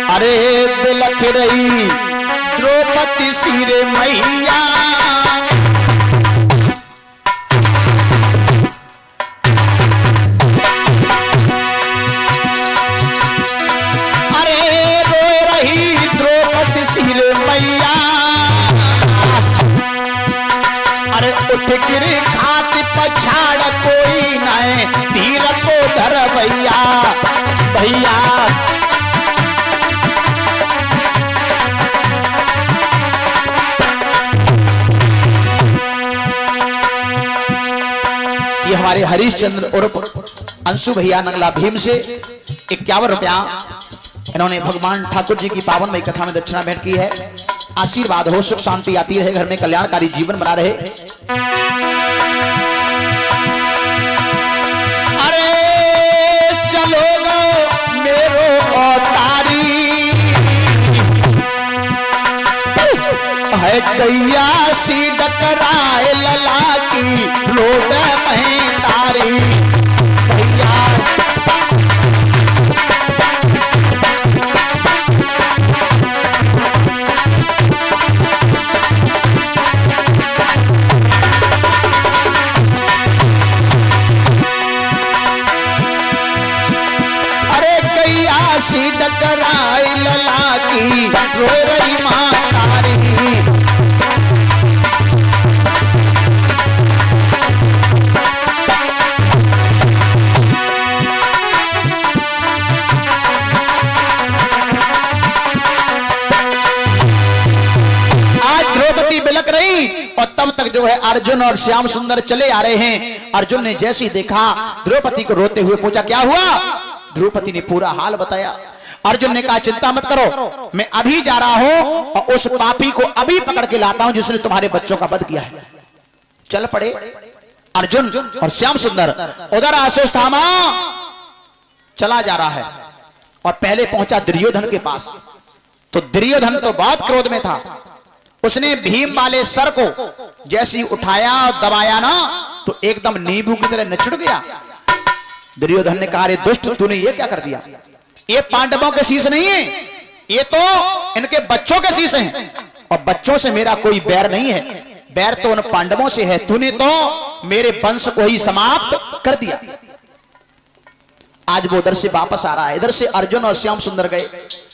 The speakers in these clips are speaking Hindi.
अरे बिलख रही द्रौपदी सिरे मैया, अरे रो रही द्रौपदी सिरे मैया, अरे उठ गिर खात पछाड़ कोई नए तीर को धर भैया भैया। ये हमारे हरीशचंद्र और अंशु भैया नंगला भीम से 51 रुपया इन्होंने भगवान ठाकुर जी की पावनमयी कथा में दक्षिणा भेंट की है। आशीर्वाद हो, सुख शांति आती रहे, घर में कल्याणकारी जीवन बना रहे। अरे चलो गो मेरो अवतारी है गैया सी डकराए लला की लोट महतारी भैया। अरे गैया सी डकराए लला की रो रही महतारी। बिलक रही और तब तक जो है अर्जुन और श्याम सुंदर चले आ रहे हैं। अर्जुन ने जैसे ही देखा द्रौपदी को रोते हुए पूछा क्या हुआ। द्रौपदी ने पूरा हाल बताया। अर्जुन ने कहा चिंता मत करो, मैं अभी जा रहा हूं और उस पापी को अभी पकड़ के लाता हूं जिसने तुम्हारे बच्चों का वध किया है। चल पड़े अर्जुन और श्याम सुंदर। उधर अश्वत्थामा चला जा रहा है और पहले पहुंचा दुर्योधन के पास। तो दुर्योधन तो बहुत क्रोध में था। उसने भीम वाले सर को जैसे ही उठाया और दबाया ना तो एकदम नींबू की तरह निचुड़ गया। दुर्योधन ने कहा रे दुष्ट तूने ये क्या कर दिया। ये पांडवों के शीश नहीं है, ये तो इनके बच्चों के शीश हैं और बच्चों से मेरा कोई बैर नहीं है, बैर तो उन पांडवों से है। तूने तो मेरे वंश को ही समाप्त कर दिया। आज वो उधर से वापस आ रहा है। इधर से अर्जुन और श्याम सुंदर गए,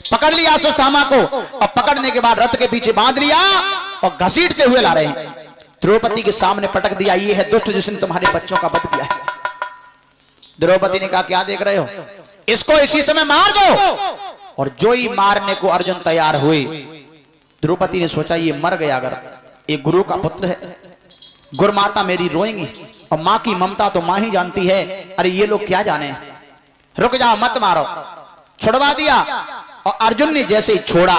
पकड़ लिया अश्वत्थामा को और पकड़ने के बाद रथ के पीछे बांध लिया और घसीटते हुए ला रहे हैं। द्रौपदी के सामने पटक दिया, ये है दुष्ट जिसने तुम्हारे बच्चों का वध किया है। द्रौपदी ने कहा क्या देख रहे हो, इसको इसी समय मार दो। और जो ही मारने को अर्जुन तैयार हुए, द्रौपदी ने सोचा ये मर गया, अगर ये गुरु का पुत्र है, गुरुमाता मेरी रोएंगी और मां की ममता तो मां ही जानती है। अरे ये लोग क्या जाने, रुक जाओ मत मारो। छुड़वा दिया और अर्जुन ने जैसे ही छोड़ा,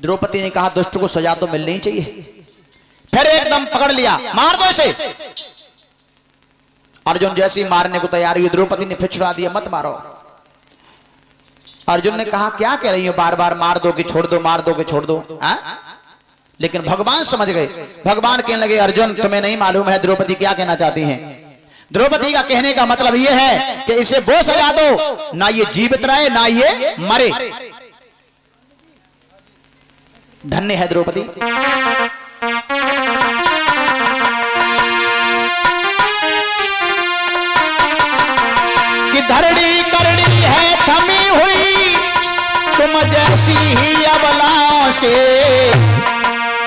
द्रौपदी ने कहा दुष्ट को सजा तो मिलनी चाहिए। फिर एकदम पकड़ लिया, मार दो इसे। अर्जुन जैसे ही मारने को तैयार हुई, द्रौपदी ने फिर छुड़ा दिया, मत मारो। अर्जुन ने कहा क्या कह रही हो, बार बार मार दो कि छोड़ दो, मार दो कि छोड़ दो। लेकिन भगवान समझ गए। भगवान कहने लगे अर्जुन तुम्हें नहीं मालूम है द्रौपदी क्या कहना चाहती हैं। द्रौपदी का कहने का मतलब यह है कि इसे वो सजा दो, ना ये जीवित रहे ना ये मरे। धन्य है द्रौपदी। कि धरणी करनी है थमी हुई तुम जैसी ही अबलाओं से,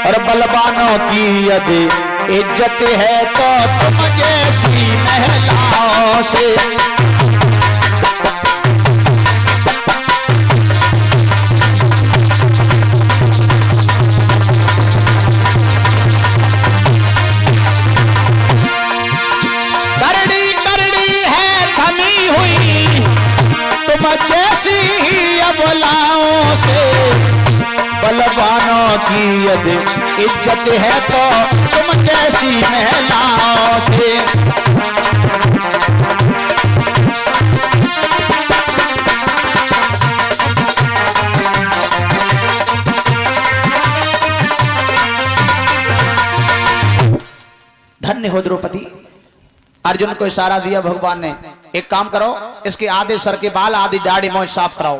और बलवानों की यदि इज्जत है तो तुम जैसी महिलाओं से। करनी करनी है थमी हुई तुम जैसी ही अबलाओं से, बलवानों की यदि इज्जत है तो तुम जैसी महिलाओं से। धन्य हो द्रौपदी। अर्जुन को इशारा दिया भगवान ने, एक काम करो इसके आधे सर के बाल आधी दाढ़ी मोछ साफ कराओ।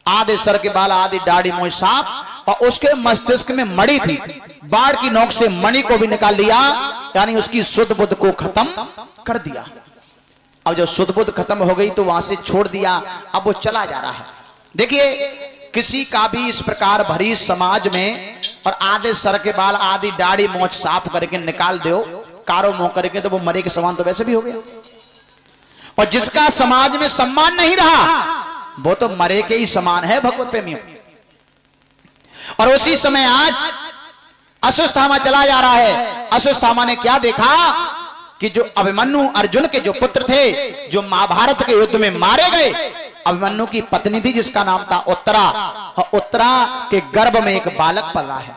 आधे सर के बाल, आधी दाढ़ी, मोछ सांप, और उसके मस्तिष्क में मणि थी। बाढ़ की नोक से मणि को भी निकाल लिया, यानी उसकी शुद्ध बुद्ध को खत्म कर दिया। अब जब शुद्ध बुद्ध खत्म हो गई तो वहां से छोड़ दिया, अब वो चला जा रहा है। देखिए, किसी का भी इस प्रकार भरी समाज में और आधे सर के बाल, आधी दाढ़ी, मोछ साफ करके निकाल दो, कारो मुंह करके, तो वो मरे के समान तो वैसे भी हो गया। और जिसका समाज में सम्मान नहीं रहा वो तो मरे के ही समान है भगवत प्रेमियों। और उसी समय आज अश्वत्थामा चला जा रहा है। अश्वत्थामा ने क्या देखा कि जो अभिमन्यु अर्जुन के जो पुत्र थे, जो महाभारत के युद्ध में मारे गए, अभिमन्यु की पत्नी थी जिसका नाम था उत्तरा, और उत्तरा के गर्भ में एक बालक पल रहा है।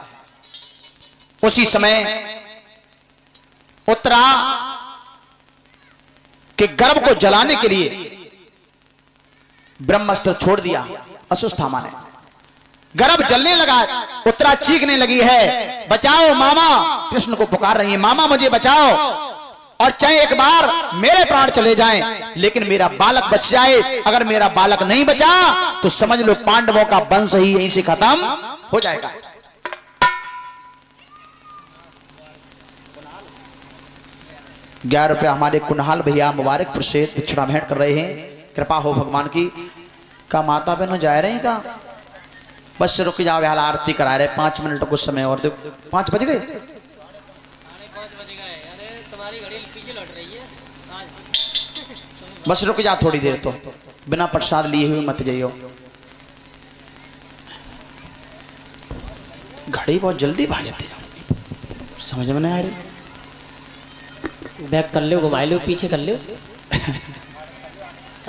उसी समय उत्तरा के गर्भ को जलाने के लिए ब्रह्मास्त्र छोड़ दिया अश्वत्थामा ने। गर्भ जलने लगा, उत्तरा चीखने लगी है, बचाओ मामा, कृष्ण को पुकार रही है, मामा मुझे बचाओ, और चाहे एक बार मेरे प्राण चले जाएं लेकिन मेरा बालक बच जाए। अगर मेरा बालक नहीं बचा तो समझ लो पांडवों का वंश ही यहीं से खत्म हो जाएगा। ₹11 हमारे कुनहाल भैया मुबारकपुर से दक्षिणा भेंट कर रहे हैं। कृपा हो भगवान की। का माता बहनों जा रहे हैं का? बस रुक जाओ यार, आरती करा रहे, 5 मिनट कुछ समय और। 5 बज गए, बस रुक जा थोड़ी देर, तो बिना प्रसाद लिए हुए मत जाइयो। घड़ी बहुत जल्दी भागते हैं, समझ में नहीं आ रही। बैक कर लो, घुमा लो, पीछे कर लो।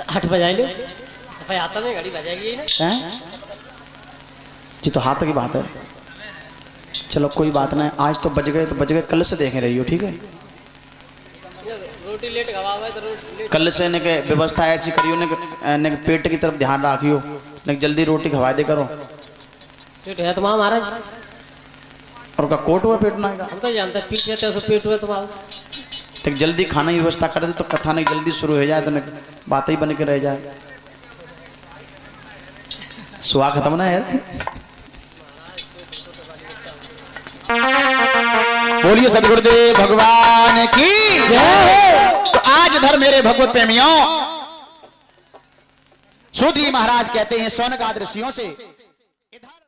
8 बजा लो, भाई आता में घड़ी बजाएगी ना जी, तो हाथ की बात है। चलो कोई बात नहीं, आज तो बज गए तो बज गए, कल से देखे रहियो, ठीक है? रोटी लेट खवा हुआ है तो कल से ने के व्यवस्था ऐसी करियो ने पेट की तरफ ध्यान रखियो, ने जल्दी रोटी खवा दे करो। पेट है तुम्हारा महाराज, और का कोट हुआ पेट ना हम तो जानते हैं पीछे तो पेट हुआ तुम्हारा। तो जल्दी खाना की व्यवस्था कर दे तो कथा नहीं जल्दी शुरू हो जाए, तो बात ही बन के रह जाए। सुहा खत्म ना यार। बोलिए सदगुरुदेव भगवान की जय। तो आज धर मेरे भगवत प्रेमियों, सूत जी महाराज कहते हैं शौनकादि ऋषियों से